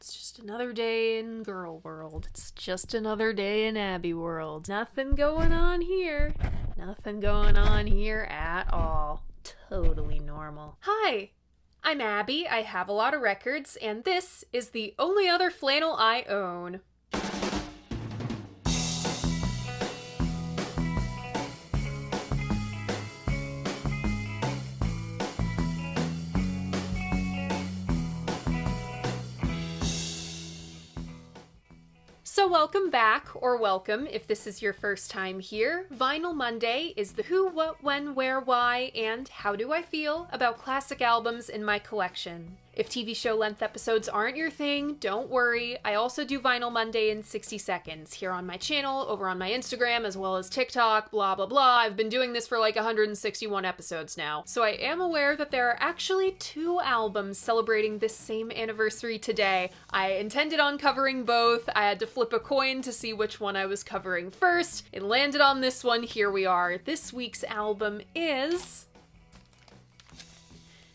It's just another day in girl world. It's just another day in Abby world. Nothing going on here. Nothing going on here at all. Totally normal. Hi, I'm Abby. I have a lot of records, and this is the only other flannel I own. So welcome back, or welcome if this is your first time here. Vinyl Monday is the who, what, when, where, why, and how do I feel about classic albums in my collection. If TV show length episodes aren't your thing, don't worry. I also do Vinyl Monday in 60 seconds here on my channel, over on my Instagram, as well as TikTok, blah blah blah. I've been doing this for like 161 episodes now. So I am aware that there are actually 2 albums celebrating this same anniversary today. I intended on covering both. I had to flip a coin to see which one I was covering first. It landed on this one. Here we are. This week's album is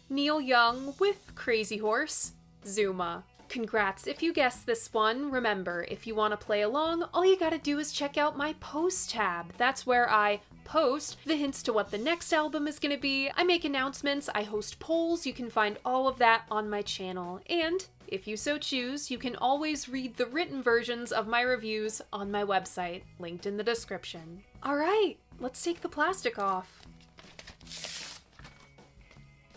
Neil Young with Crazy Horse, Zuma. Congrats if you guessed this one. Remember, if you want to play along, all you gotta do is check out my post tab. That's where I post the hints to what the next album is gonna be. I make announcements, I host polls. You can find all of that on my channel. And if you so choose, you can always read the written versions of my reviews on my website, linked in the description. Alright, let's take the plastic off.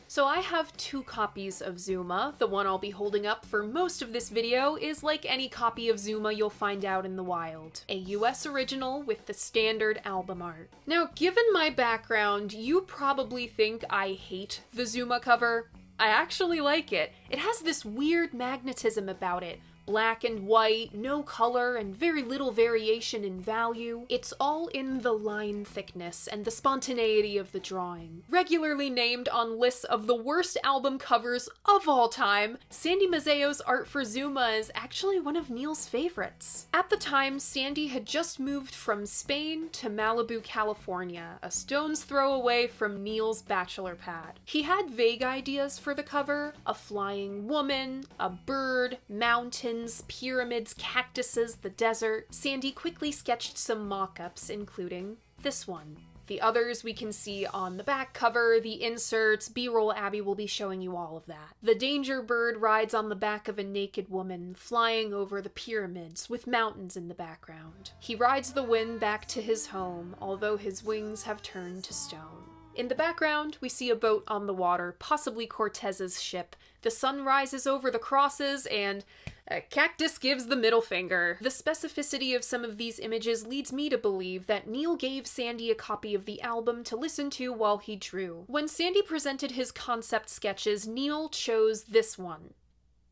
So I have 2 copies of Zuma. The one I'll be holding up for most of this video is like any copy of Zuma you'll find out in the wild. A US original with the standard album art. Now, given my background, you probably think I hate the Zuma cover. I actually like it. It has this weird magnetism about it. Black and white, no color, and very little variation in value. It's all in the line thickness and the spontaneity of the drawing. Regularly named on lists of the worst album covers of all time, Sandy Mazzeo's art for Zuma is actually one of Neil's favorites. At the time, Sandy had just moved from Spain to Malibu, California, a stone's throw away from Neil's bachelor pad. He had vague ideas for the cover: a flying woman, a bird, mountains, pyramids, cactuses, the desert. Sandy quickly sketched some mock-ups, including this one. The others we can see on the back cover, the inserts, B-roll. Abby will be showing you all of that. The danger bird rides on the back of a naked woman, flying over the pyramids, with mountains in the background. He rides the wind back to his home, although his wings have turned to stone. In the background, we see a boat on the water, possibly Cortez's ship. The sun rises over the crosses, and a cactus gives the middle finger. The specificity of some of these images leads me to believe that Neil gave Sandy a copy of the album to listen to while he drew. When Sandy presented his concept sketches, Neil chose this one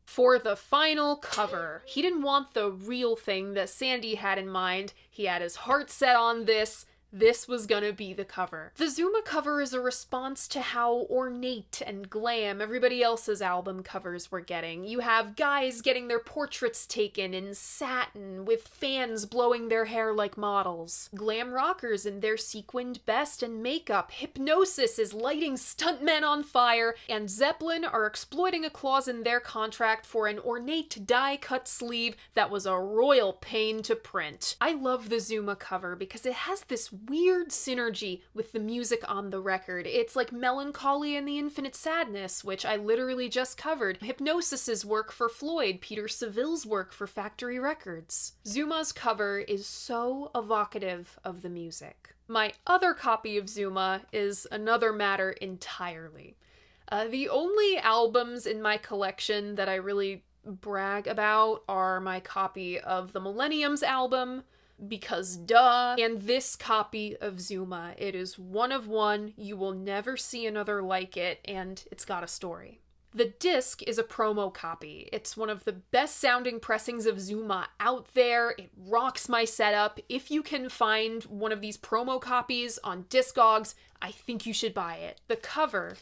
for the final cover. He didn't want the real thing that Sandy had in mind. He had his heart set on this. This was gonna be the cover. The Zuma cover is a response to how ornate and glam everybody else's album covers were getting. You have guys getting their portraits taken in satin with fans blowing their hair like models. Glam rockers in their sequined vest and makeup. Hypnosis is lighting stuntmen on fire, and Zeppelin are exploiting a clause in their contract for an ornate die-cut sleeve that was a royal pain to print. I love the Zuma cover because it has this weird synergy with the music on the record. It's like Melancholy and the Infinite Sadness, which I literally just covered. Hypnosis's work for Floyd, Peter Seville's work for Factory Records. Zuma's cover is so evocative of the music. My other copy of Zuma is another matter entirely. The only albums in my collection that I really brag about are my copy of the Millennium's album, because duh, and this copy of Zuma. It is one of one. You will never see another like it, and it's got a story. The disc is a promo copy. It's one of the best sounding pressings of Zuma out there. It rocks my setup. If you can find one of these promo copies on Discogs, I think you should buy it. The cover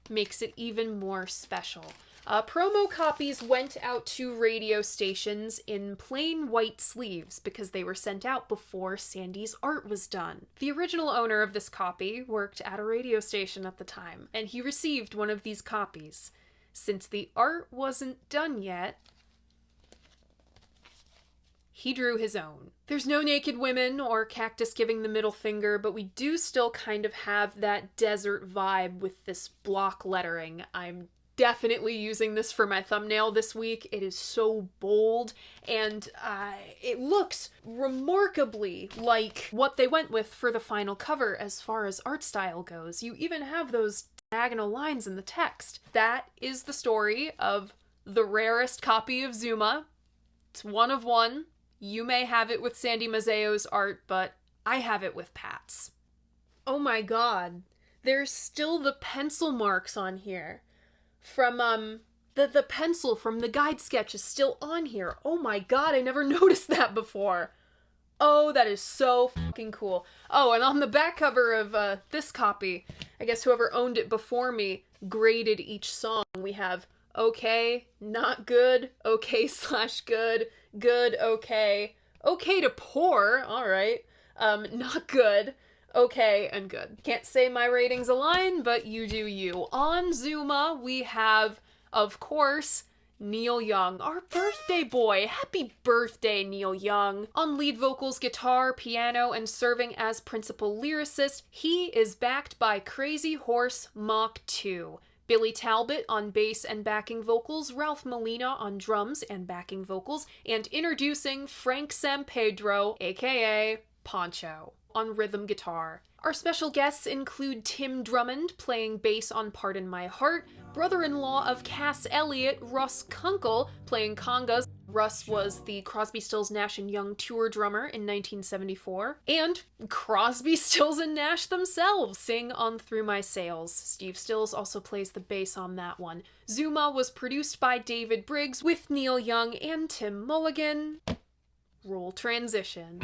makes it even more special. Promo copies went out to radio stations in plain white sleeves because they were sent out before Sandy's art was done. The original owner of this copy worked at a radio station at the time, and he received one of these copies. Since the art wasn't done yet, he drew his own. There's no naked women or cactus giving the middle finger, but we do still kind of have that desert vibe with this block lettering. I'm definitely using this for my thumbnail this week. It is so bold, and it looks remarkably like what they went with for the final cover as far as art style goes. You even have those diagonal lines in the text. That is the story of the rarest copy of Zuma. It's one of one. You may have it with Sandy Mazzeo's art, but I have it with Pat's. Oh my god. There's still the pencil marks on here. From, the pencil from the guide sketch is still on here. Oh my god, I never noticed that before. Oh, that is so fucking cool. Oh, and on the back cover of, this copy, I guess whoever owned it before me graded each song. We have okay, not good, okay / good, good, okay, okay to poor, alright, not good, okay, and good. Can't say my ratings align, but you do you. On Zuma, we have, of course, Neil Young, our birthday boy. Happy birthday, Neil Young. On lead vocals, guitar, piano, and serving as principal lyricist, he is backed by Crazy Horse Mach 2. Billy Talbot on bass and backing vocals, Ralph Molina on drums and backing vocals, and introducing Frank Sampedro, aka Poncho, on rhythm guitar. Our special guests include Tim Drummond playing bass on Pardon My Heart, brother-in-law of Cass Elliot, Russ Kunkel, playing congas. Russ was the Crosby, Stills, Nash & Young tour drummer in 1974, and Crosby, Stills, and Nash themselves sing on Through My Sails. Steve Stills also plays the bass on that one. Zuma was produced by David Briggs with Neil Young and Tim Mulligan. Roll transition.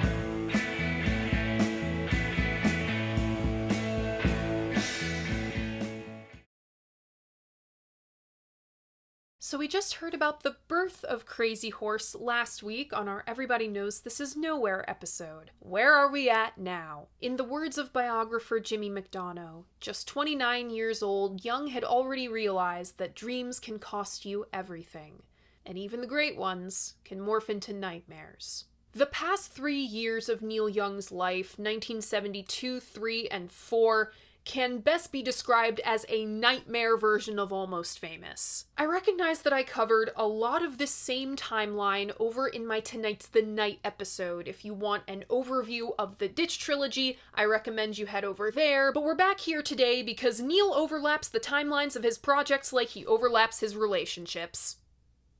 So we just heard about the birth of Crazy Horse last week on our Everybody Knows This Is Nowhere episode. Where are we at now? In the words of biographer Jimmy McDonough, just 29 years old, Young had already realized that dreams can cost you everything, and even the great ones can morph into nightmares. The past 3 years of Neil Young's life, 1972, 3, and 4, can best be described as a nightmare version of Almost Famous. I recognize that I covered a lot of this same timeline over in my Tonight's the Night episode. If you want an overview of the Ditch trilogy, I recommend you head over there, but we're back here today because Neil overlaps the timelines of his projects like he overlaps his relationships.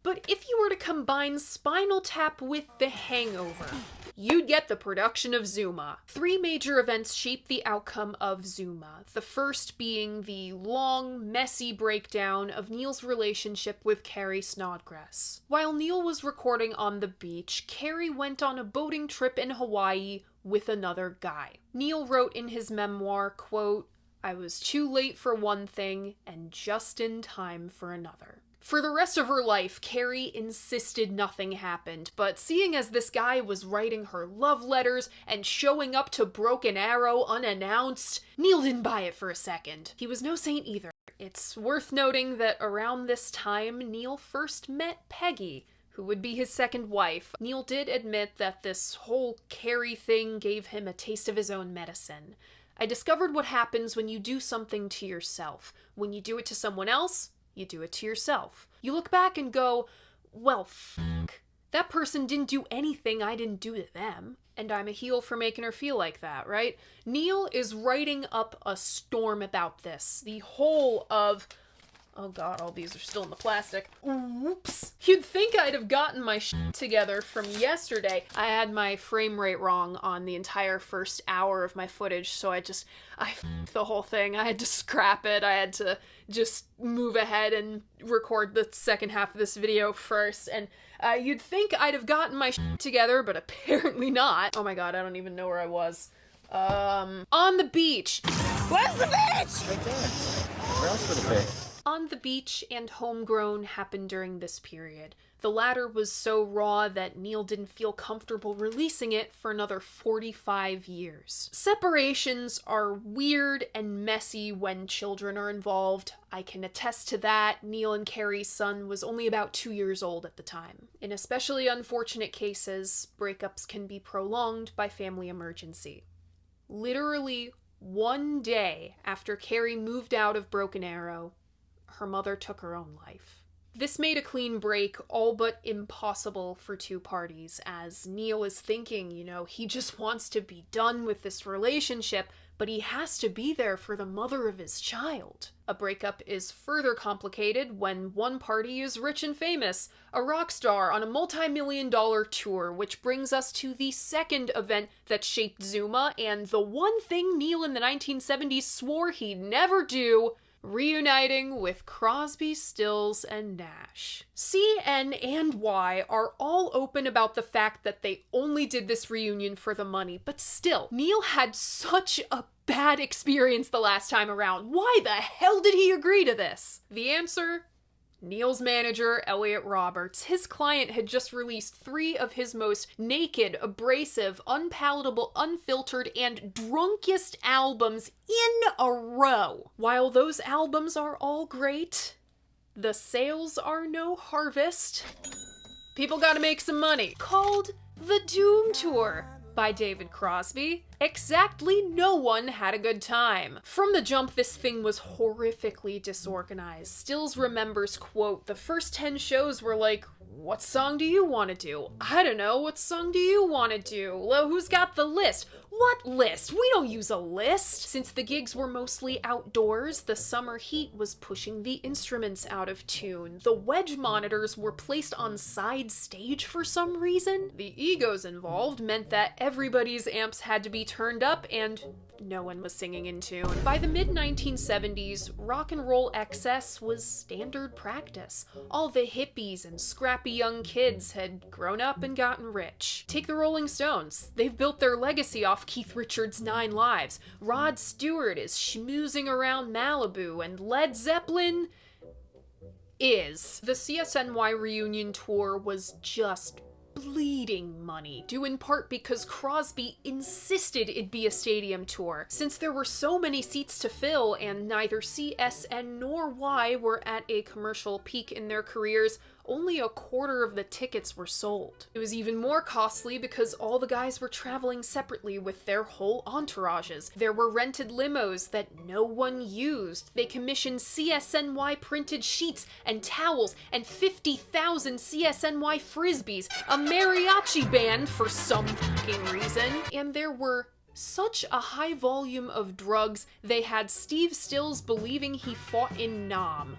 But if you were to combine Spinal Tap with The Hangover, you'd get the production of Zuma. 3 major events shaped the outcome of Zuma, the first being the long, messy breakdown of Neil's relationship with Carrie Snodgrass. While Neil was recording on the beach, Carrie went on a boating trip in Hawaii with another guy. Neil wrote in his memoir, quote, "I was too late for one thing and just in time for another." For the rest of her life, Carrie insisted nothing happened, but seeing as this guy was writing her love letters and showing up to Broken Arrow unannounced, Neil didn't buy it for a second. He was no saint either. It's worth noting that around this time, Neil first met Peggy, who would be his second wife. Neil did admit that this whole Carrie thing gave him a taste of his own medicine. I discovered what happens when you do something to yourself. When you do it to someone else, you do it to yourself. You look back and go, well, fuck. That person didn't do anything I didn't do to them. And I'm a heel for making her feel like that, right? Neil is writing up a storm about this. The whole of... Oh god, all these are still in the plastic. Whoops. You'd think I'd have gotten my shit together from yesterday. I had my frame rate wrong on the entire first hour of my footage, so I f***ed the whole thing. I had to scrap it. I had to just move ahead and record the second half of this video first, and you'd think I'd have gotten my shit together, but apparently not. Oh my god, I don't even know where I was. On the beach. Where's the beach? Right there. Where else would it be? On the Beach and Homegrown happened during this period. The latter was so raw that Neil didn't feel comfortable releasing it for another 45 years. Separations are weird and messy when children are involved. I can attest to that. Neil and Carrie's son was only about 2 years old at the time. In especially unfortunate cases, breakups can be prolonged by family emergency. Literally 1 day after Carrie moved out of Broken Arrow, her mother took her own life. This made a clean break all but impossible for two parties, as Neil is thinking, he just wants to be done with this relationship, but he has to be there for the mother of his child. A breakup is further complicated when one party is rich and famous, a rock star on a multi-million-dollar tour, which brings us to the second event that shaped Zuma, and the one thing Neil in the 1970s swore he'd never do: reuniting with Crosby, Stills, and Nash. C, N, and Y are all open about the fact that they only did this reunion for the money, but still, Neil had such a bad experience the last time around. Why the hell did he agree to this? The answer: Neil's manager, Elliot Roberts. His client had just released 3 of his most naked, abrasive, unpalatable, unfiltered, and drunkest albums in a row. While those albums are all great, the sales are no harvest. People gotta make some money. Called The Doom Tour by David Crosby. Exactly no one had a good time. From the jump, this thing was horrifically disorganized. Stills remembers, quote, "The first 10 shows were like, what song do you want to do? I don't know, what song do you want to do? Well, who's got the list? What list? We don't use a list." Since the gigs were mostly outdoors, the summer heat was pushing the instruments out of tune. The wedge monitors were placed on side stage for some reason. The egos involved meant that everybody's amps had to be turned up and no one was singing in tune. By the mid-1970s, rock and roll excess was standard practice. All the hippies and scrappy young kids had grown up and gotten rich. Take the Rolling Stones. They've built their legacy off Keith Richards' 9 Lives. Rod Stewart is schmoozing around Malibu, and Led Zeppelin is. The CSNY reunion tour was just bleeding money, due in part because Crosby insisted it be a stadium tour. Since there were so many seats to fill and neither CSN nor Y were at a commercial peak in their careers, only a quarter of the tickets were sold. It was even more costly because all the guys were traveling separately with their whole entourages. There were rented limos that no one used. They commissioned CSNY printed sheets and towels and 50,000 CSNY frisbees, a mariachi band for some fucking reason, and there were such a high volume of drugs they had Steve Stills believing he fought in Nam.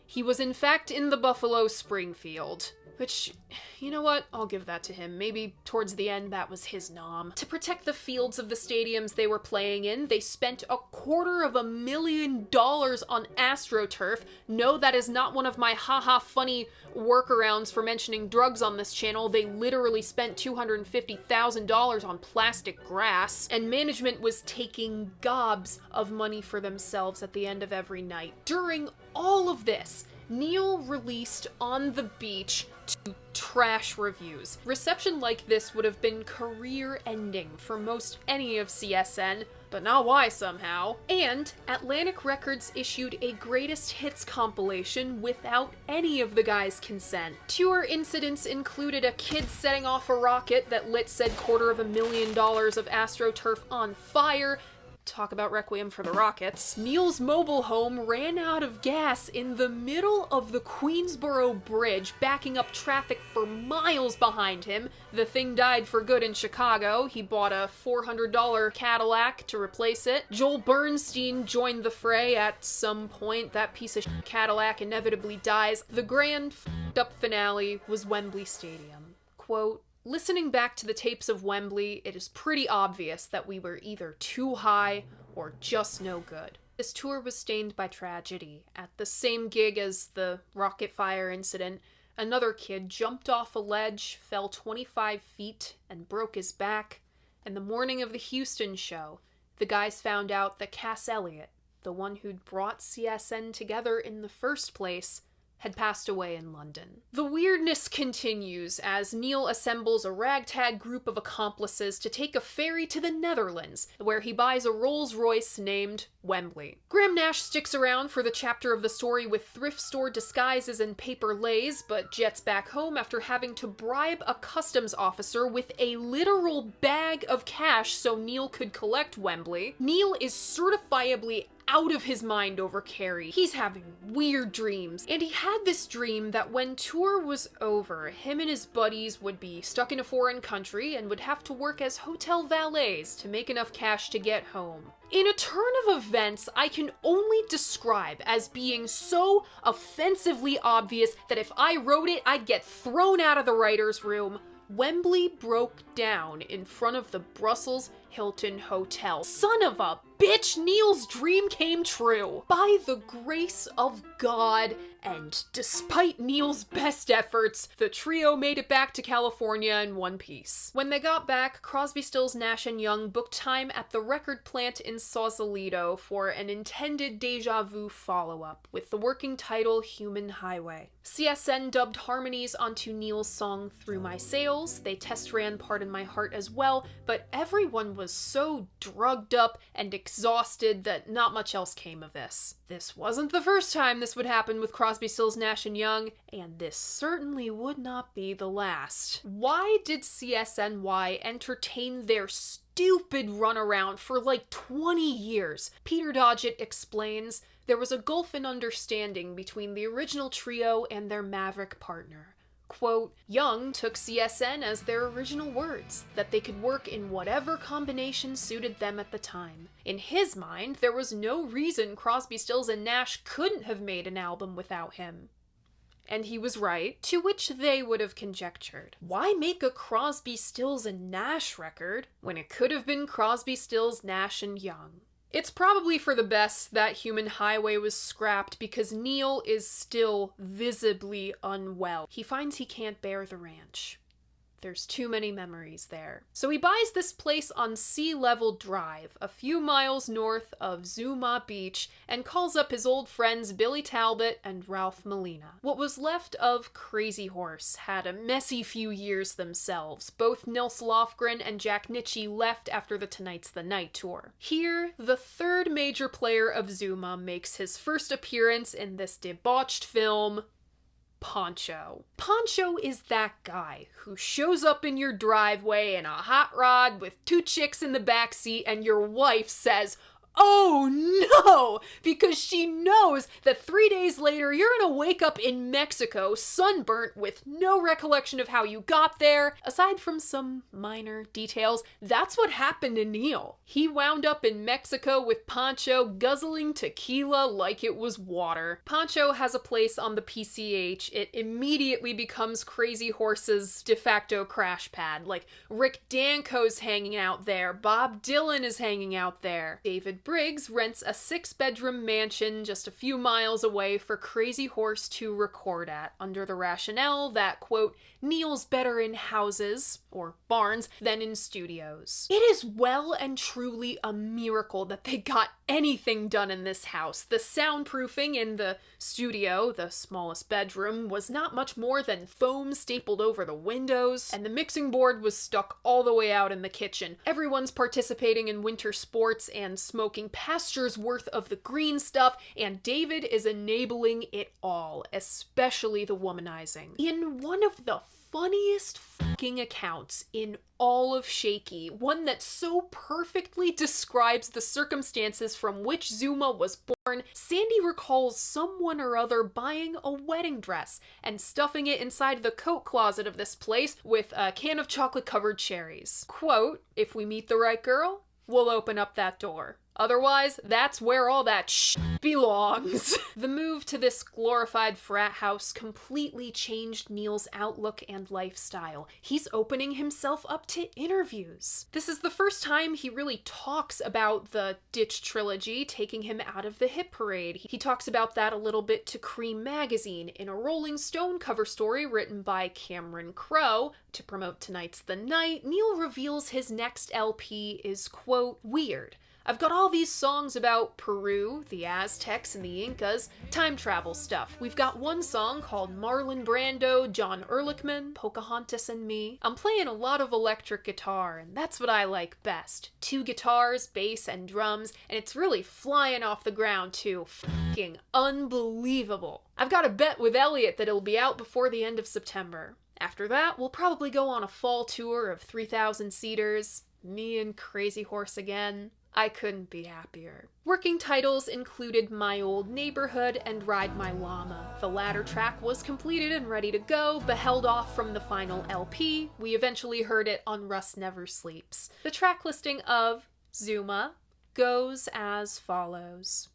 He was in fact in the Buffalo Springfield. Which, you know what? I'll give that to him. Maybe towards the end that was his nom. To protect the fields of the stadiums they were playing in, they spent $250,000 on AstroTurf. No, that is not one of my haha funny workarounds for mentioning drugs on this channel. They literally spent $250,000 on plastic grass, and management was taking gobs of money for themselves at the end of every night. During all of this, Neil released On the Beach to trash reviews. Reception like this would have been career-ending for most any of CSN, but not Y somehow. And Atlantic Records issued a greatest hits compilation without any of the guys' consent. Tour incidents included a kid setting off a rocket that lit said $250,000 of AstroTurf on fire. Talk about Requiem for the Rockets. Neil's mobile home ran out of gas in the middle of the Queensboro Bridge, backing up traffic for miles behind him. The thing died for good in Chicago. He bought a $400 Cadillac to replace it. Joel Bernstein joined the fray at some point. That piece of Cadillac inevitably dies. The grand f***ed-up finale was Wembley Stadium. Quote, "Listening back to the tapes of Wembley, it is pretty obvious that we were either too high or just no good." This tour was stained by tragedy. At the same gig as the rocket fire incident, another kid jumped off a ledge, fell 25 feet, and broke his back. And the morning of the Houston show, the guys found out that Cass Elliot, the one who'd brought CSN together in the first place, had passed away in London. The weirdness continues as Neil assembles a ragtag group of accomplices to take a ferry to the Netherlands, where he buys a Rolls-Royce named Wembley. Graham Nash sticks around for the chapter of the story with thrift store disguises and paper lays, but jets back home after having to bribe a customs officer with a literal bag of cash so Neil could collect Wembley. Neil is certifiably out of his mind over Carrie. He's having weird dreams, and he had this dream that when tour was over, him and his buddies would be stuck in a foreign country and would have to work as hotel valets to make enough cash to get home. In a turn of events I can only describe as being so offensively obvious that if I wrote it, I'd get thrown out of the writer's room. Wembley broke down in front of the Brussels Hilton Hotel. Son of a bitch, Neil's dream came true. By the grace of God, and despite Neil's best efforts, the trio made it back to California in one piece. When they got back, Crosby, Stills, Nash & Young booked time at the record plant in Sausalito for an intended Deja Vu follow-up, with the working title Human Highway. CSN dubbed harmonies onto Neil's song Through My Sails. They test ran Pardon My Heart as well, but everyone was so drugged up and exhausted that not much else came of this. This wasn't the first time this would happen with Crosby, Stills, Nash & Young, and this certainly would not be the last. Why did CSNY entertain their stupid runaround for like 20 years? Peter Dodgett explains, there was a gulf in understanding between the original trio and their maverick partner. Quote, Young took CSN as their original words, that they could work in whatever combination suited them at the time. In his mind, there was no reason Crosby, Stills, and Nash couldn't have made an album without him. And he was right, to which they would have conjectured. Why make a Crosby, Stills, and Nash record when it could have been Crosby, Stills, Nash, and Young? It's probably for the best that Human Highway was scrapped because Neil is still visibly unwell. He finds he can't bear the ranch. There's too many memories there. So he buys this place on Sea Level Drive, a few miles north of Zuma Beach, and calls up his old friends Billy Talbot and Ralph Molina. What was left of Crazy Horse had a messy few years themselves. Both Nils Lofgren and Jack Nitzsche left after the Tonight's the Night tour. Here, the third major player of Zuma makes his first appearance in this debauched film, Poncho. Poncho is that guy who shows up in your driveway in a hot rod with two chicks in the backseat and your wife says, "Oh no!" because she knows that 3 days later you're gonna wake up in Mexico sunburnt with no recollection of how you got there. Aside from some minor details, that's what happened to Neil. He wound up in Mexico with Poncho guzzling tequila like it was water. Poncho has a place on the PCH. It immediately becomes Crazy Horse's de facto crash pad. Like, Rick Danko's hanging out there, Bob Dylan is hanging out there, David Briggs rents a 6-bedroom mansion just a few miles away for Crazy Horse to record at, under the rationale that, quote, Neil's better in houses, or barns, than in studios. It is well and truly a miracle that they got anything done in this house. The soundproofing in the studio, the smallest bedroom, was not much more than foam stapled over the windows, and the mixing board was stuck all the way out in the kitchen. Everyone's participating in winter sports and smoking pastures worth of the green stuff, and David is enabling it all, especially the womanizing. In one of the funniest fucking accounts in all of Shaky, one that so perfectly describes the circumstances from which Zuma was born, Sandy recalls someone or other buying a wedding dress and stuffing it inside the coat closet of this place with a can of chocolate-covered cherries. Quote, if we meet the right girl, we'll open up that door. Otherwise, that's where all that shit belongs. The move to this glorified frat house completely changed Neil's outlook and lifestyle. He's opening himself up to interviews. This is the first time he really talks about the Ditch trilogy taking him out of the hit parade. He talks about that a little bit to Cream magazine in a Rolling Stone cover story written by Cameron Crowe. To promote Tonight's the Night, Neil reveals his next LP is, quote, weird. I've got all these songs about Peru, the Aztecs, and the Incas, time travel stuff. We've got one song called Marlon Brando, John Ehrlichman, Pocahontas and Me. I'm playing a lot of electric guitar, and that's what I like best. 2 guitars, bass, and drums, and it's really flying off the ground too. Fucking unbelievable. I've got a bet with Elliot that it'll be out before the end of September. After that, we'll probably go on a fall tour of 3,000 seaters. Me and Crazy Horse again. I couldn't be happier. Working titles included My Old Neighborhood and Ride My Llama. The latter track was completed and ready to go, but held off from the final LP. We eventually heard it on Russ Never Sleeps. The track listing of Zuma goes as follows.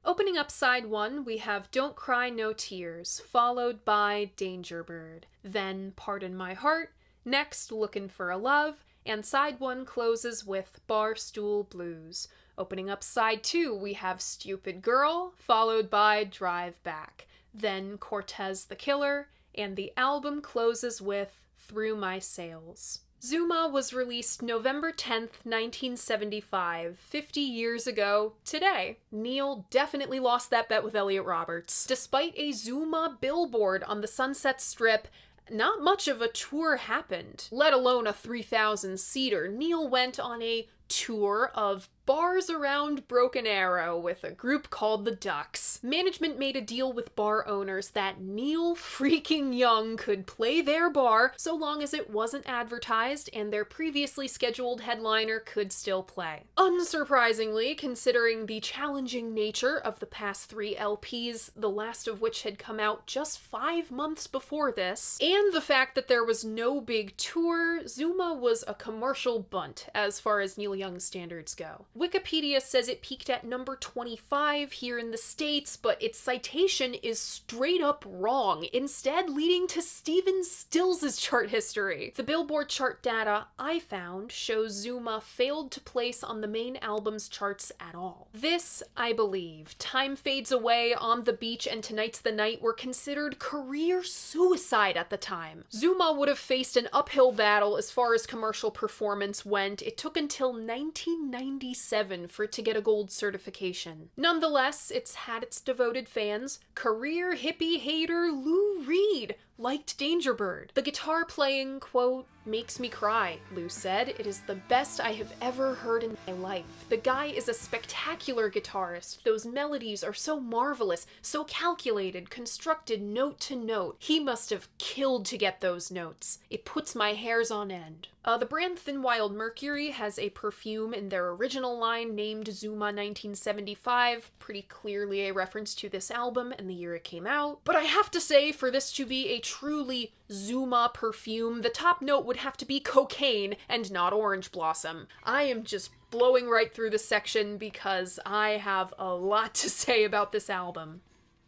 Opening up side 1, we have Don't Cry No Tears, followed by Danger Bird, then Pardon My Heart, next Lookin' for a Love, and side 1 closes with Barstool Blues. Opening up side 2, we have Stupid Girl, followed by Drive Back, then Cortez the Killer, and the album closes with Through My Sails. Zuma was released November 10th, 1975, 50 years ago today. Neil definitely lost that bet with Elliot Roberts. Despite a Zuma billboard on the Sunset Strip, not much of a tour happened, let alone a 3,000-seater. Neil went on a tour of bars around Broken Arrow with a group called the Ducks. Management made a deal with bar owners that Neil freaking Young could play their bar so long as it wasn't advertised and their previously scheduled headliner could still play. Unsurprisingly, considering the challenging nature of the past 3 LPs, the last of which had come out just 5 months before this, and the fact that there was no big tour, Zuma was a commercial bunt as far as Neil Young standards go. Wikipedia says it peaked at number 25 here in the States, but its citation is straight up wrong, instead leading to Steven Stills' chart history. The Billboard chart data I found shows Zuma failed to place on the main album's charts at all. This, I believe, Time Fades Away, On the Beach, and Tonight's the Night were considered career suicide at the time. Zuma would have faced an uphill battle as far as commercial performance went. It took until 1997 for it to get a gold certification. Nonetheless, it's had its devoted fans. Career hippie hater Lou Reed liked Danger Bird. The guitar playing, quote, makes me cry, Lou said. It is the best I have ever heard in my life. The guy is a spectacular guitarist. Those melodies are so marvelous, so calculated, constructed note to note. He must have killed to get those notes. It puts my hairs on end. The brand Thin Wild Mercury has a perfume in their original line named Zuma 1975, pretty clearly a reference to this album and the year it came out. But I have to say, for this to be a truly Zuma perfume, the top note would have to be cocaine and not orange blossom. I am just blowing right through this section because I have a lot to say about this album.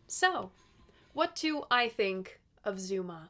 So, what do I think of Zuma?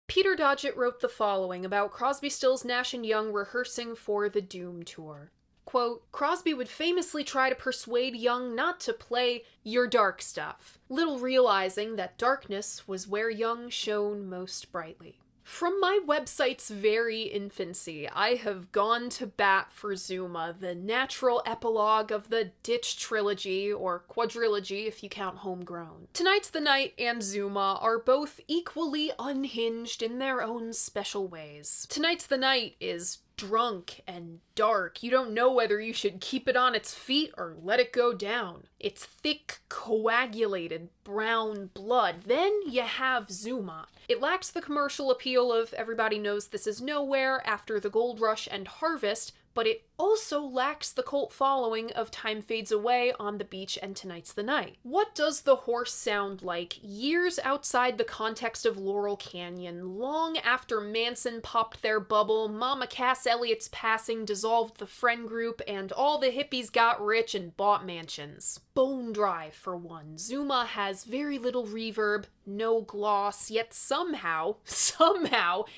Peter Dodgett wrote the following about Crosby, Stills, Nash & Young rehearsing for the Doom tour. Quote, Crosby would famously try to persuade Young not to play Your Dark Stuff, little realizing that darkness was where Young shone most brightly. From my website's very infancy, I have gone to bat for Zuma, the natural epilogue of the Ditch trilogy, or quadrilogy if you count Homegrown. Tonight's the Night and Zuma are both equally unhinged in their own special ways. Tonight's the Night is drunk and dark. You don't know whether you should keep it on its feet or let it go down. It's thick, coagulated, brown blood. Then you have Zuma. It lacks the commercial appeal of Everybody Knows This Is Nowhere, After the Gold Rush, and Harvest, but it also lacks the cult following of Time Fades Away, On the Beach, and Tonight's the Night. What does the horse sound like years outside the context of Laurel Canyon, long after Manson popped their bubble, Mama Cass Elliott's passing dissolved the friend group, and all the hippies got rich and bought mansions? Bone dry, for one. Zuma has very little reverb, no gloss, yet somehow,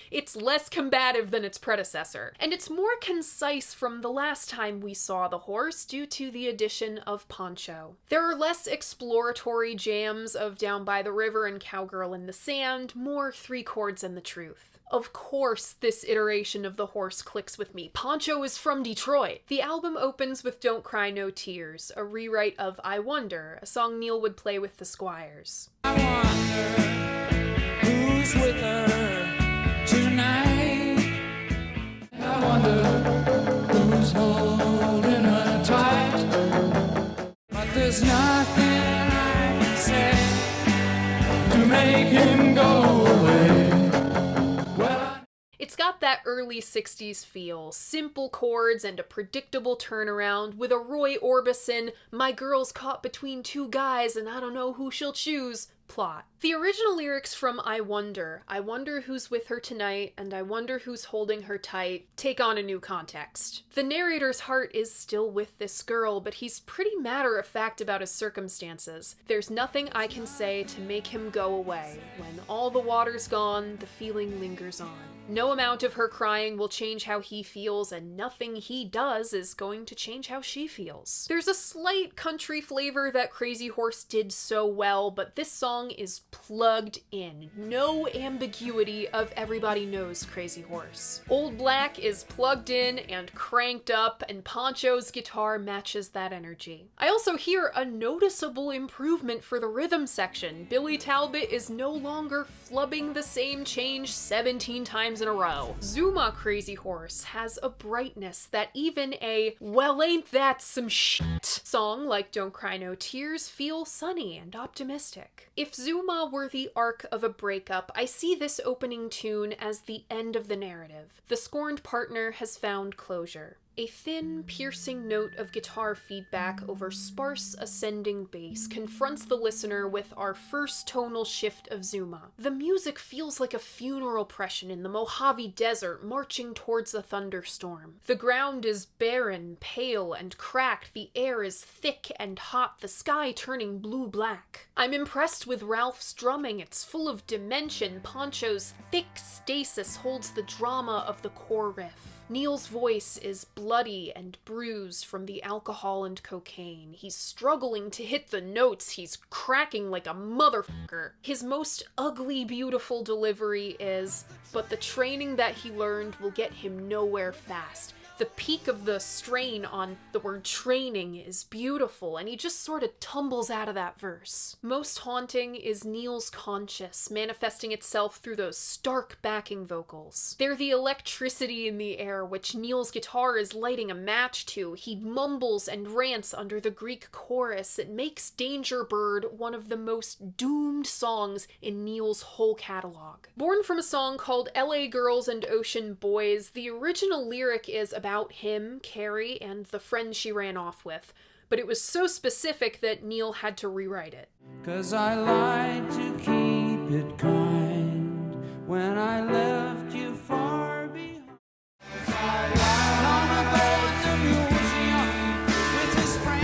it's less combative than its predecessor. And it's more concise from the last time we saw the horse due to the addition of Poncho. There are less exploratory jams of Down by the River and Cowgirl in the Sand, more Three Chords and the Truth. Of course, this iteration of the horse clicks with me. Poncho is from Detroit. The album opens with Don't Cry No Tears, a rewrite of I Wonder, a song Neil would play with the Squires. I wonder who's with her tonight. I wonder who's holding her tight. But there's nothing I can say to make him go away. It's got that early 60s feel, simple chords and a predictable turnaround with a Roy Orbison, my girl's caught between two guys and I don't know who she'll choose plot. The original lyrics from I Wonder who's with her tonight, and I wonder who's holding her tight, take on a new context. The narrator's heart is still with this girl, but he's pretty matter-of-fact about his circumstances. There's nothing I can say to make him go away. When all the water's gone, the feeling lingers on. No amount of her crying will change how he feels, and nothing he does is going to change how she feels. There's a slight country flavor that Crazy Horse did so well, but this song is plugged in. No ambiguity of everybody knows Crazy Horse. Old Black is plugged in and cranked up, and Poncho's guitar matches that energy. I also hear a noticeable improvement for the rhythm section. Billy Talbot is no longer flubbing the same change 17 times in a row. Zuma Crazy Horse has a brightness that even a well ain't that some shit song like Don't Cry No Tears feel sunny and optimistic. If Zuma were the arc of a breakup, I see this opening tune as the end of the narrative. The scorned partner has found closure. A thin, piercing note of guitar feedback over sparse, ascending bass confronts the listener with our first tonal shift of Zuma. The music feels like a funeral procession in the Mojave Desert marching towards a thunderstorm. The ground is barren, pale, and cracked. The air is thick and hot, the sky turning blue-black. I'm impressed with Ralph's drumming. It's full of dimension. Poncho's thick stasis holds the drama of the core riff. Neil's voice is bloody and bruised from the alcohol and cocaine. He's struggling to hit the notes. He's cracking like a motherfucker. His most ugly, beautiful delivery is, but the training that he learned will get him nowhere fast. The peak of the strain on the word training is beautiful, and he just sort of tumbles out of that verse. Most haunting is Neil's conscience, manifesting itself through those stark backing vocals. They're the electricity in the air, which Neil's guitar is lighting a match to. He mumbles and rants under the Greek chorus. It makes Danger Bird one of the most doomed songs in Neil's whole catalog. Born from a song called LA Girls and Ocean Boys, the original lyric is about him, Carrie, and the friend she ran off with, but it was so specific that Neil had to rewrite it. 'Cause I lied to keep it kind when I left you far behind. I lied on the boards of your ocean with his friend.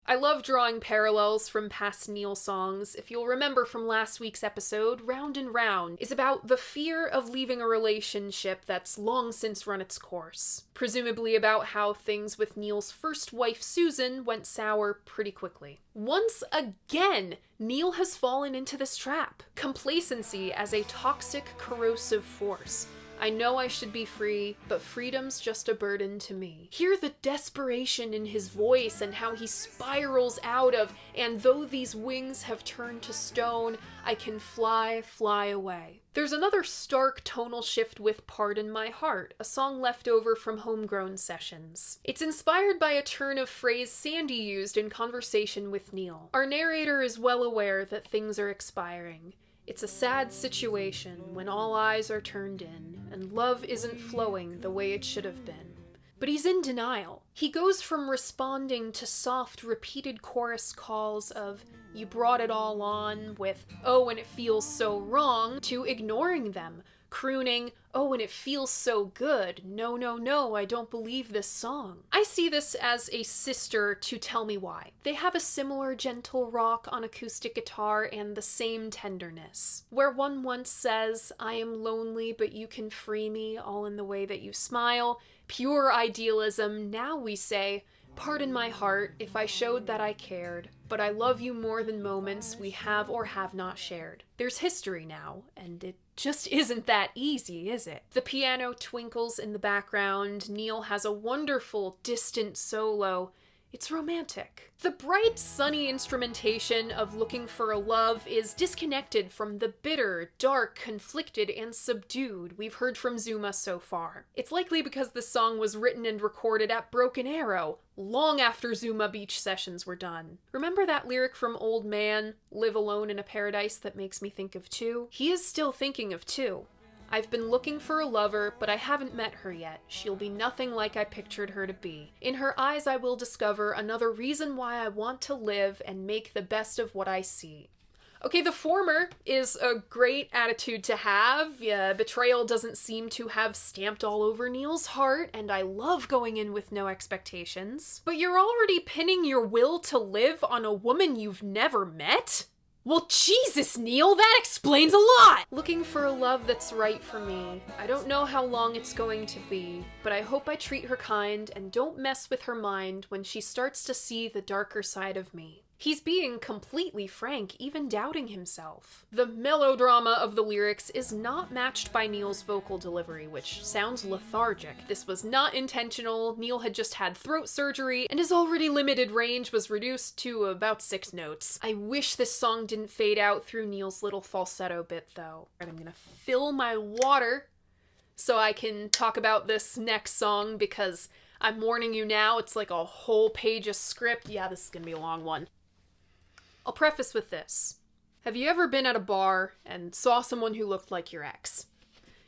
I love drawing parallels from past Neil songs. If you'll remember from last week's episode, Round and Round is about the fear of leaving a relationship that's long since run its course. Presumably about how things with Neil's first wife Susan went sour pretty quickly. Once again, Neil has fallen into this trap. Complacency as a toxic, corrosive force. I know I should be free, but freedom's just a burden to me. Hear the desperation in his voice and how he spirals out of, and though these wings have turned to stone, I can fly, fly away. There's another stark tonal shift with Pardon My Heart, a song left over from Homegrown sessions. It's inspired by a turn of phrase Sandy used in conversation with Neil. Our narrator is well aware that things are expiring. It's a sad situation when all eyes are turned in, and love isn't flowing the way it should have been. But he's in denial. He goes from responding to soft, repeated chorus calls of, "You brought it all on," with, "Oh, and it feels so wrong," to ignoring them, crooning, "Oh, and it feels so good. No, no, no, I don't believe this song." I see this as a sister to Tell Me Why. They have a similar gentle rock on acoustic guitar and the same tenderness. Where one once says, "I am lonely, but you can free me, all in the way that you smile," pure idealism, now we say, "Pardon my heart if I showed that I cared, but I love you more than moments we have or have not shared." There's history now, and it just isn't that easy, is it? The piano twinkles in the background, Neil has a wonderful, distant solo. It's romantic. The bright, sunny instrumentation of Looking for a Love is disconnected from the bitter, dark, conflicted, and subdued we've heard from Zuma so far. It's likely because the song was written and recorded at Broken Arrow, long after Zuma Beach sessions were done. Remember that lyric from Old Man, "Live alone in a paradise that makes me think of two"? He is still thinking of two. "I've been looking for a lover, but I haven't met her yet. She'll be nothing like I pictured her to be. In her eyes I will discover another reason why I want to live and make the best of what I see." Okay, the former is a great attitude to have. Betrayal doesn't seem to have stamped all over Neil's heart, and I love going in with no expectations. But you're already pinning your will to live on a woman you've never met? Well, Jesus, Neil, that explains a lot! Looking for a love that's right for me. I don't know how long it's going to be, but I hope I treat her kind and don't mess with her mind when she starts to see the darker side of me. He's being completely frank, even doubting himself. The melodrama of the lyrics is not matched by Neil's vocal delivery, which sounds lethargic. This was not intentional. Neil had just had throat surgery, and his already limited range was reduced to about 6 notes. I wish this song didn't fade out through Neil's little falsetto bit, though. And I'm gonna fill my water so I can talk about this next song, because I'm warning you now, it's like a whole page of script. Yeah, this is gonna be a long one. I'll preface with this. Have you ever been at a bar and saw someone who looked like your ex?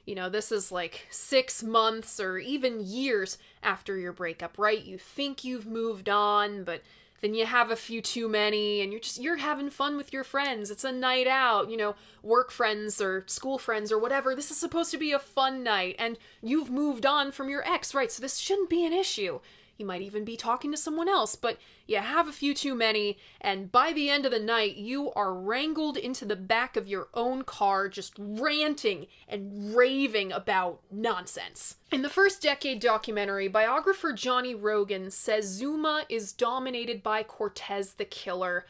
You know, this is like 6 months or even years after your breakup, right? You think you've moved on, but then you have a few too many and you're having fun with your friends. It's a night out, you know, work friends or school friends or whatever. This is supposed to be a fun night and you've moved on from your ex, right? So this shouldn't be an issue. You might even be talking to someone else, but you have a few too many, and by the end of the night, you are wrangled into the back of your own car just ranting and raving about nonsense. In the First Decade documentary, biographer Johnny Rogan says Zuma is dominated by Cortez the Killer.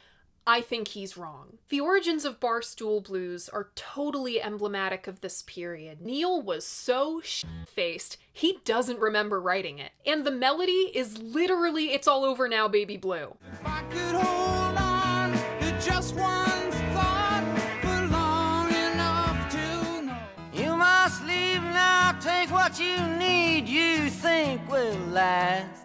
I think he's wrong. The origins of Barstool Blues are totally emblematic of this period. Neil was so shit-faced, he doesn't remember writing it. And the melody is literally It's All Over Now, Baby Blue. If I could hold on to just one thought for long enough to know. You must leave now, take what you need, you think will last.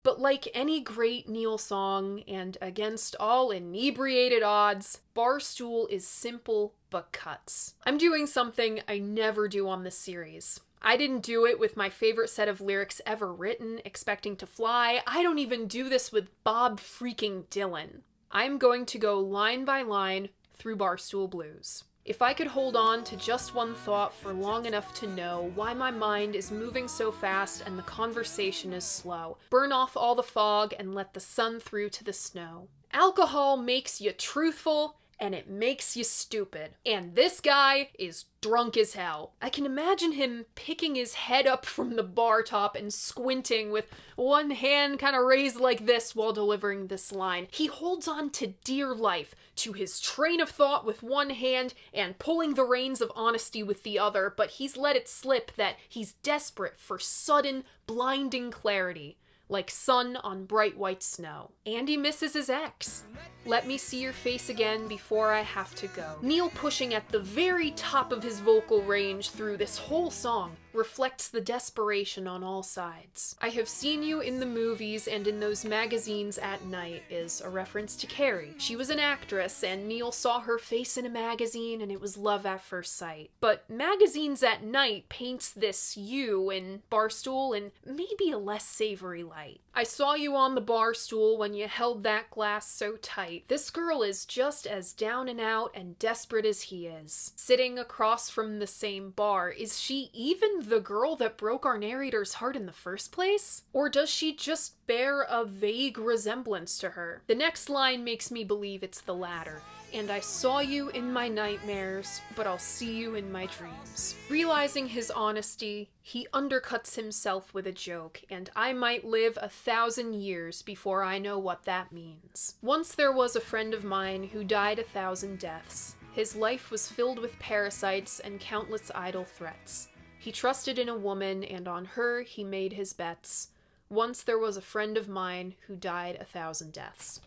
But like any great Neil song, and against all inebriated odds, Barstool is simple but cuts. I'm doing something I never do on this series. I didn't do it with my favorite set of lyrics ever written, Expecting to Fly. I don't even do this with Bob freaking Dylan. I'm going to go line by line through Barstool Blues. If I could hold on to just one thought for long enough to know why my mind is moving so fast and the conversation is slow, burn off all the fog and let the sun through to the snow. Alcohol makes you truthful and it makes you stupid. And this guy is drunk as hell. I can imagine him picking his head up from the bar top and squinting with one hand kind of raised like this while delivering this line. He holds on to dear life, to his train of thought with one hand and pulling the reins of honesty with the other, but he's let it slip that he's desperate for sudden, blinding clarity, like sun on bright white snow. And he misses his ex. Let me see your face again before I have to go. Neil pushing at the very top of his vocal range through this whole song reflects the desperation on all sides. I have seen you in the movies and in those magazines at night is a reference to Carrie. She was an actress and Neil saw her face in a magazine and it was love at first sight. But Magazines at Night paints this you in Barstool in maybe a less savory light. I saw you on the bar stool when you held that glass so tight. This girl is just as down and out and desperate as he is. Sitting across from the same bar, is she even the girl that broke our narrator's heart in the first place? Or does she just bear a vague resemblance to her? The next line makes me believe it's the latter. And I saw you in my nightmares, but I'll see you in my dreams. Realizing his honesty, he undercuts himself with a joke, and I might live 1,000 years before I know what that means. Once there was a friend of mine who died 1,000 deaths. His life was filled with parasites and countless idle threats. He trusted in a woman, and on her he made his bets. Once there was a friend of mine who died 1,000 deaths.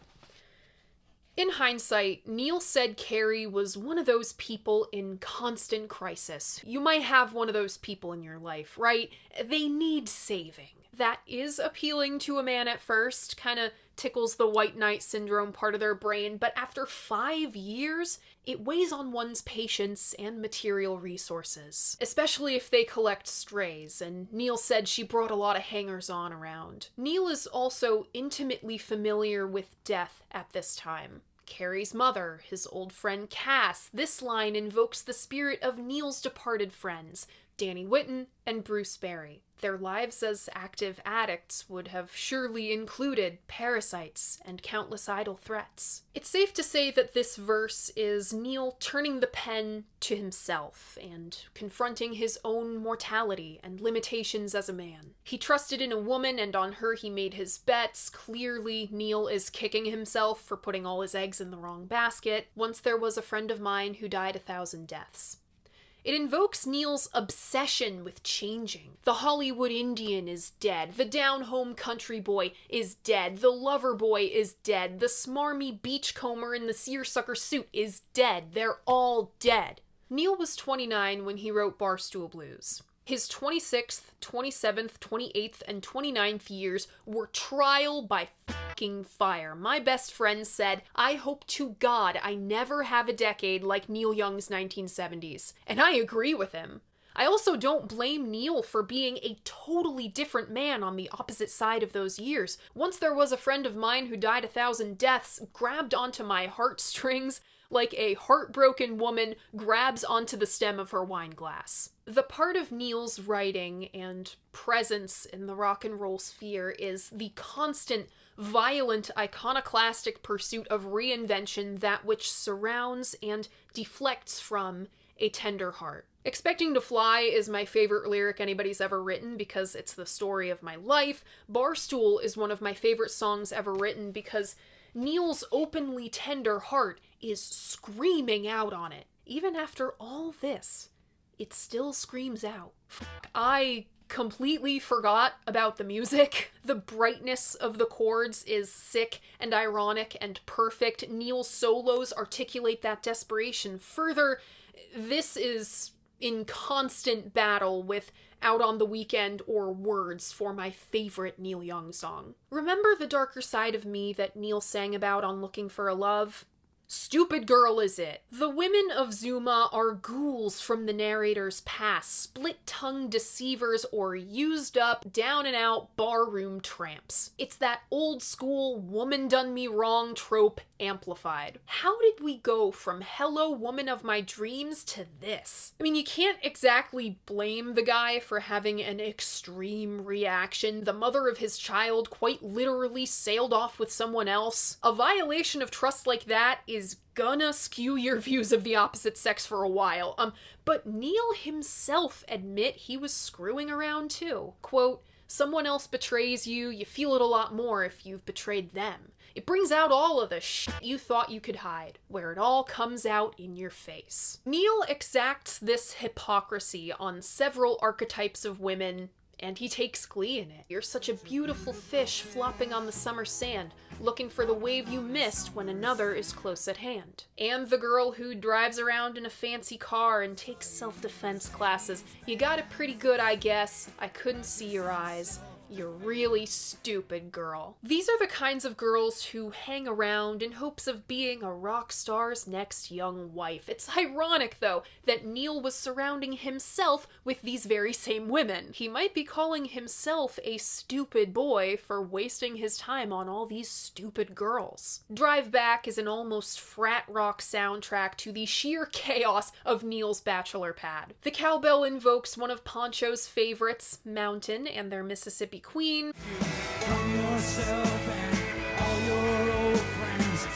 In hindsight, Neil said Carrie was one of those people in constant crisis. You might have one of those people in your life, right? They need saving. That is appealing to a man at first, kinda tickles the white knight syndrome part of their brain, but after 5 years, it weighs on one's patience and material resources. Especially if they collect strays, and Neil said she brought a lot of hangers-on around. Neil is also intimately familiar with death at this time. Carrie's mother, his old friend Cass. This line invokes the spirit of Neil's departed friends, Danny Whitten and Bruce Barry. Their lives as active addicts would have surely included parasites and countless idle threats. It's safe to say that this verse is Neil turning the pen to himself and confronting his own mortality and limitations as a man. He trusted in a woman and on her he made his bets. Clearly, Neil is kicking himself for putting all his eggs in the wrong basket. Once there was a friend of mine who died 1,000 deaths. It invokes Neil's obsession with changing. The Hollywood Indian is dead. The down-home country boy is dead. The lover boy is dead. The smarmy beachcomber in the seersucker suit is dead. They're all dead. Neil was 29 when he wrote Barstool Blues. His 26th, 27th, 28th, and 29th years were trial by fucking fire. My best friend said, I hope to God I never have a decade like Neil Young's 1970s. And I agree with him. I also don't blame Neil for being a totally different man on the opposite side of those years. Once there was a friend of mine who died 1,000 deaths, grabbed onto my heartstrings like a heartbroken woman grabs onto the stem of her wine glass. The part of Neil's writing and presence in the rock and roll sphere is the constant, violent, iconoclastic pursuit of reinvention, that which surrounds and deflects from a tender heart. Expecting to Fly is my favorite lyric anybody's ever written because it's the story of my life. Barstool is one of my favorite songs ever written because Neil's openly tender heart is screaming out on it. Even after all this, it still screams out. I completely forgot about the music. The brightness of the chords is sick and ironic and perfect. Neil's solos articulate that desperation further. This is in constant battle with Out on the Weekend or Words for my favorite Neil Young song. Remember the darker side of me that Neil sang about on Looking for a Love? Stupid girl is it. The women of Zuma are ghouls from the narrator's past, split-tongued deceivers or used-up, down-and-out barroom tramps. It's that old-school woman done me wrong trope amplified. How did we go from hello woman of my dreams to this? I mean, you can't exactly blame the guy for having an extreme reaction. The mother of his child quite literally sailed off with someone else. A violation of trust like that is gonna skew your views of the opposite sex for a while. But Neil himself admit he was screwing around too. Quote, someone else betrays you, you feel it a lot more if you've betrayed them. It brings out all of the shit you thought you could hide, where it all comes out in your face. Neil exacts this hypocrisy on several archetypes of women, and he takes glee in it. You're such a beautiful fish flopping on the summer sand. looking for the wave you missed when another is close at hand. And the girl who drives around in a fancy car and takes self-defense classes. You got it pretty good, I guess. I couldn't see your eyes. You're really stupid, girl. These are the kinds of girls who hang around in hopes of being a rock star's next young wife. It's ironic, though, that Neil was surrounding himself with these very same women. He might be calling himself a stupid boy for wasting his time on all these stupid girls. Drive Back is an almost frat rock soundtrack to the sheer chaos of Neil's bachelor pad. The cowbell invokes one of Poncho's favorites, Mountain, and their Mississippi Queen. From yourself and all your old friends.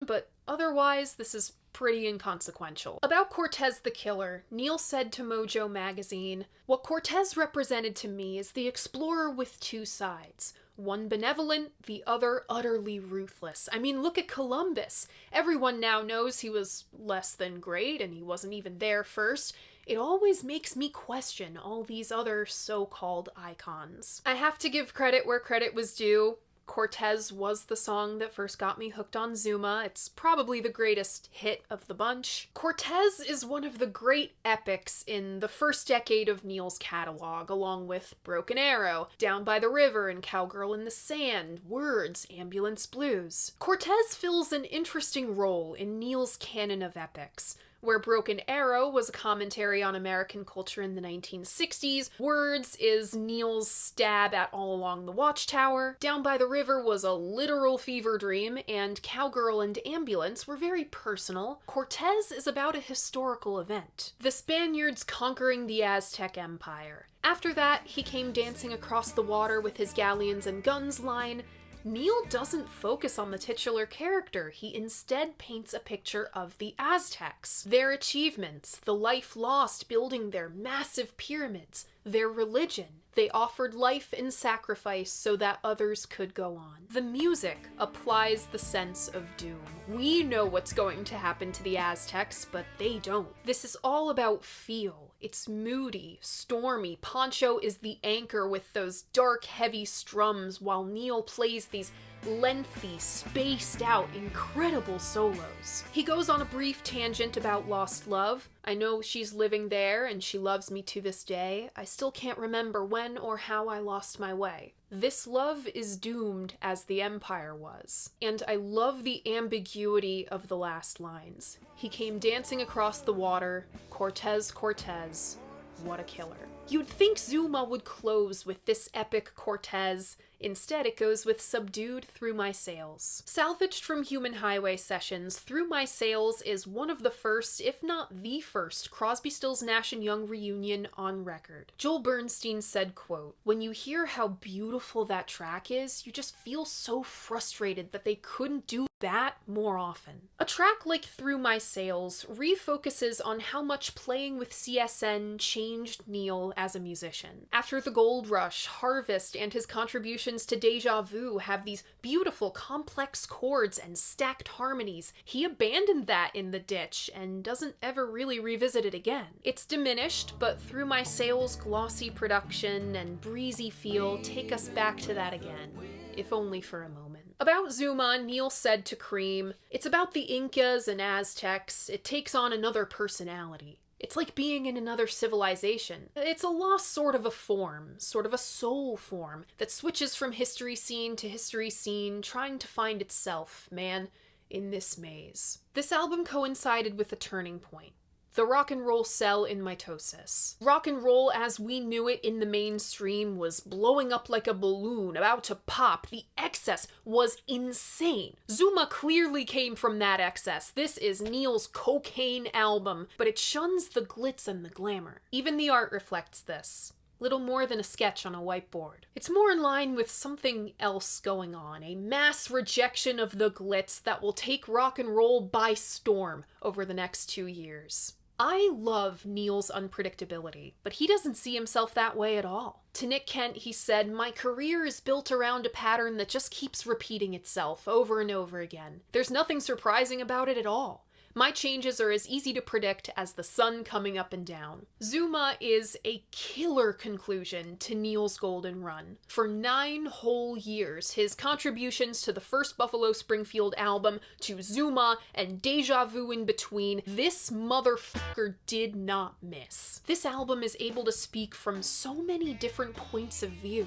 But otherwise, this is pretty inconsequential. About Cortez the Killer, Neil said to Mojo magazine, "What Cortez represented to me is the explorer with two sides. One benevolent, the other utterly ruthless. I mean, look at Columbus. Everyone now knows he was less than great, and he wasn't even there first. It always makes me question all these other so-called icons." I have to give credit where credit was due. Cortez was the song that first got me hooked on Zuma. It's probably the greatest hit of the bunch. Cortez is one of the great epics in the first decade of Neil's catalog, along with Broken Arrow, Down by the River, and Cowgirl in the Sand, Words, Ambulance Blues. Cortez fills an interesting role in Neil's canon of epics. Where Broken Arrow was a commentary on American culture in the 1960s, Words is Neil's stab at All Along the Watchtower, Down by the River was a literal fever dream, and Cowgirl and Ambulance were very personal. Cortez is about a historical event, the Spaniards conquering the Aztec Empire. After that, he came dancing across the water with his galleons and guns line. Neil doesn't focus on the titular character, he instead paints a picture of the Aztecs, their achievements, the life lost building their massive pyramids, their religion. They offered life in sacrifice so that others could go on. The music applies the sense of doom. We know what's going to happen to the Aztecs, but they don't. This is all about feel. It's moody, stormy. Poncho is the anchor with those dark, heavy strums, while Neil plays these lengthy, spaced out, incredible solos. He goes on a brief tangent about lost love. "I know she's living there and she loves me to this day. I still can't remember when or how I lost my way. This love is doomed as the Empire was." And I love the ambiguity of the last lines. He came dancing across the water. Cortez, Cortez. What a killer. You'd think Zuma would close with this epic Cortez. Instead, it goes with Subdued Through My Sails. Salvaged from Human Highway sessions, Through My Sails is one of the first, if not the first, Crosby, Stills, Nash & Young reunion on record. Joel Bernstein said, quote, "When you hear how beautiful that track is, you just feel so frustrated that they couldn't do that more often." A track like Through My Sails refocuses on how much playing with CSN changed Neil as a musician. After the Gold Rush, Harvest, and his contributions to Deja Vu have these beautiful, complex chords and stacked harmonies, he abandoned that in the ditch and doesn't ever really revisit it again. It's diminished, but Through My Sails' glossy production and breezy feel take us back to that again, if only for a moment. About Zuma, Neil said to Cream, "It's about the Incas and Aztecs. It takes on another personality. It's like being in another civilization. It's a lost sort of a form, sort of a soul form, that switches from history scene to history scene, trying to find itself, man, in this maze." This album coincided with a turning point. The rock and roll cell in mitosis. Rock and roll as we knew it in the mainstream was blowing up like a balloon, about to pop. The excess was insane. Zuma clearly came from that excess. This is Neil's cocaine album, but it shuns the glitz and the glamour. Even the art reflects this. Little more than a sketch on a whiteboard. It's more in line with something else going on, a mass rejection of the glitz that will take rock and roll by storm over the next 2 years. I love Neil's unpredictability, but he doesn't see himself that way at all. To Nick Kent, he said, "My career is built around a pattern that just keeps repeating itself over and over again. There's nothing surprising about it at all. My changes are as easy to predict as the sun coming up and down. Zuma is a killer conclusion to Neil's golden run. For 9 whole years, his contributions to the first Buffalo Springfield album, to Zuma, and Deja Vu in between, this motherfucker did not miss. This album is able to speak from so many different points of view.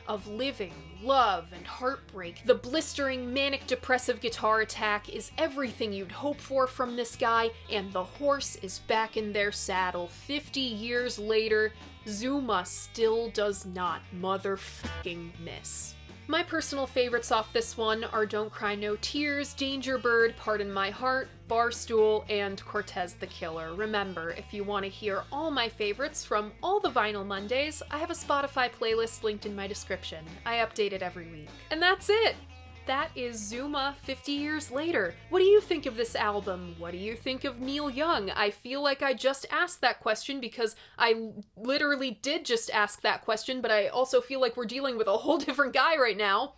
Of living, love, and heartbreak. The blistering, manic-depressive guitar attack is everything you'd hope for from this guy, and the horse is back in their saddle 50 years later. Zuma still does not motherfucking miss. My personal favorites off this one are Don't Cry No Tears, Danger Bird, Pardon My Heart, Barstool, and Cortez the Killer. Remember, if you want to hear all my favorites from all the Vinyl Mondays, I have a Spotify playlist linked in my description. I update it every week. And that's it! That is Zuma 50 years later. What do you think of this album? What do you think of Neil Young? I feel like I just asked that question because I literally did just ask that question, but I also feel like we're dealing with a whole different guy right now.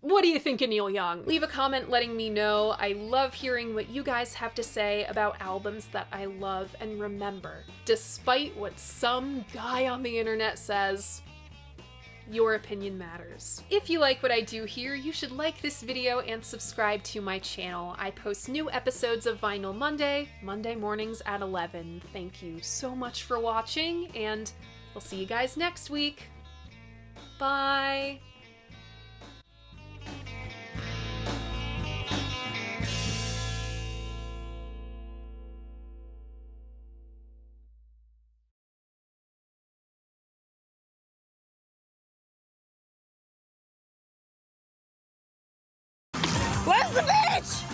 What do you think of Neil Young? Leave a comment letting me know. I love hearing what you guys have to say about albums that I love, and remember, despite what some guy on the internet says, your opinion matters. If you like what I do here, you should like this video and subscribe to my channel. I post new episodes of Vinyl Monday mornings at 11. Thank you so much for watching, and we'll see you guys next week. Bye!